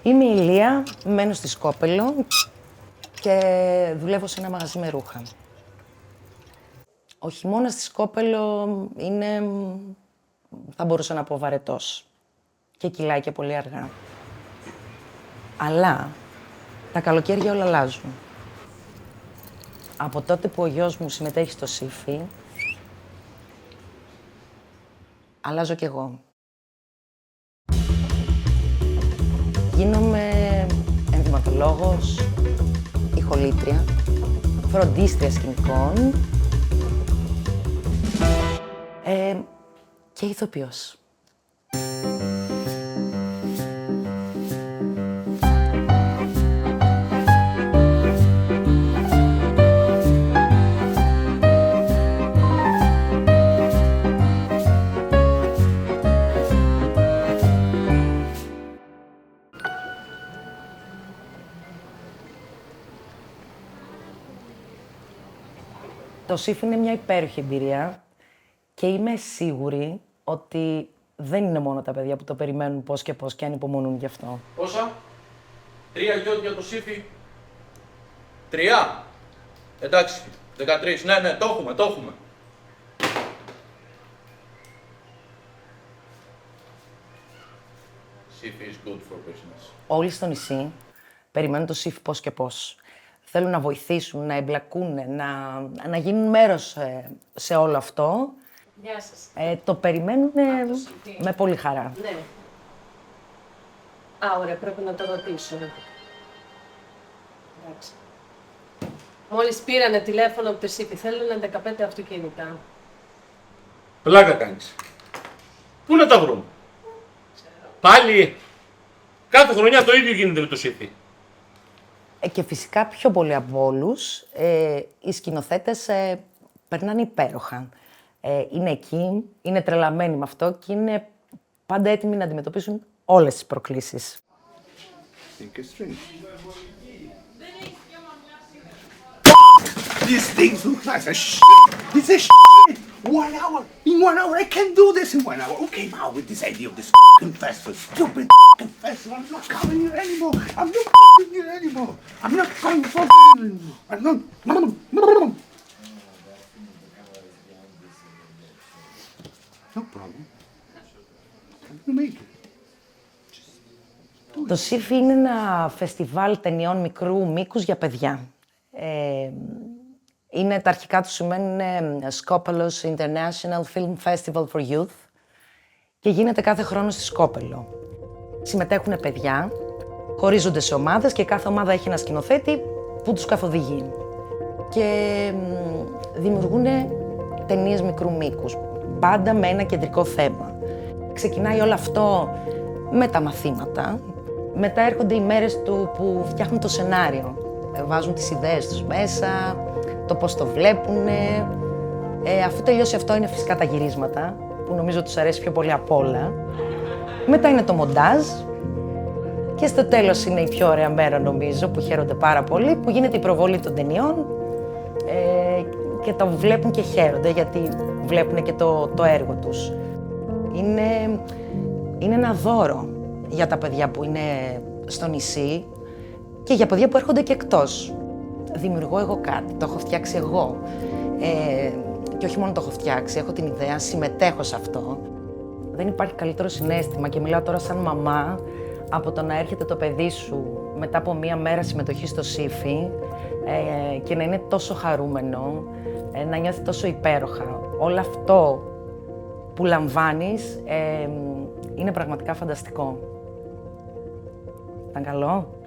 Είμαι η Ηλία, μένω στη Σκόπελο και δουλεύω σε ένα μαγαζί με ρούχα. Ο χειμώνας στη Σκόπελο είναι, θα μπορούσα να πω, βαρετός και κυλάει και πολύ αργά. Αλλά τα καλοκαίρια όλα αλλάζουν. Από τότε που ο γιος μου συμμετέχει στο ΣΥΦΙ, αλλάζω κι εγώ. Γίνομαι ενδυματολόγος, ηχολήτρια, φροντίστρια σκηνικών και ηθοποιός. Το ΣΥΦ είναι μια υπέροχη εμπειρία και είμαι σίγουρη ότι δεν είναι μόνο τα παιδιά που το περιμένουν πώς και πώς και ανυπομονούν γι' αυτό. Πόσα? 3 γιότ για το ΣΥΦΙ. 3. Εντάξει, 13. Ναι, το έχουμε. ΣΥΦΙ is good for business. Όλοι στο νησί περιμένουν το ΣΥΦ πώς και πώς. Θέλουν να βοηθήσουν, να εμπλακούν, να γίνουν μέρος σε όλο αυτό. Γεια σας. Το περιμένουν με πολύ χαρά. Ναι. Α, ωραία, πρέπει να το ρωτήσω. Εντάξει. Μόλις πήρανε τηλέφωνο από το ΣΥΠΗ, θέλουν 15 αυτοκίνητα. Πλάκα κάνεις. Πού να τα βρούμε? Πάλι. Κάθε χρονιά το ίδιο γίνεται με το ΣΥΦΙ. Και φυσικά πιο πολύ από όλους, οι σκηνοθέτες περνάνε υπέροχα. Είναι εκεί, είναι τρελαμένοι με αυτό και είναι πάντα έτοιμοι να αντιμετωπίσουν όλες τις προκλήσεις. These things look nice as shit. It's a shit. 1 hour. In 1 hour, I can do this in 1 hour. Who came out with this idea of this fucking festival? Stupid fucking festival. I'm not coming here anymore. I'm not fucking here anymore. I'm not coming fucking here anymore. I'm not. No problem. You make it. Το ΣΥΦ είναι ένα φεστιβάλ ταινιών μικρού μήκους για παιδιά. Τα αρχικά του σημαίνουν Skopelos International Film Festival for Youth και γίνεται κάθε χρόνο στη Σκόπελο. Συμμετέχουν παιδιά, χωρίζονται σε ομάδες και κάθε ομάδα έχει ένα σκηνοθέτη που τους καθοδηγεί. Και δημιουργούν ταινίες μικρού μήκους, πάντα με ένα κεντρικό θέμα. Ξεκινάει όλο αυτό με τα μαθήματα. Μετά έρχονται οι μέρες που φτιάχνουν το σενάριο. Βάζουν τις ιδέες τους μέσα, το πώς το βλέπουνε. Αφού τελειώσει αυτό είναι φυσικά τα γυρίσματα, που νομίζω τους αρέσει πιο πολύ απ' όλα. Μετά είναι το μοντάζ και στο τέλος είναι η πιο ωραία μέρα νομίζω, που χαίρονται πάρα πολύ, που γίνεται η προβολή των ταινιών και το βλέπουν και χαίρονται γιατί βλέπουν και το έργο τους. Είναι ένα δώρο για τα παιδιά που είναι στο νησί και για παιδιά που έρχονται και εκτός. Δημιουργώ εγώ κάτι, το έχω φτιάξει εγώ. Και όχι μόνο το έχω φτιάξει, έχω την ιδέα, συμμετέχω σε αυτό. Δεν υπάρχει καλύτερο συναίσθημα και μιλάω τώρα σαν μαμά από το να έρχεται το παιδί σου μετά από μία μέρα συμμετοχή στο ΣΥΦΙ και να είναι τόσο χαρούμενο, να νιώθει τόσο υπέροχα. Όλο αυτό που λαμβάνεις είναι πραγματικά φανταστικό. Ήταν καλό?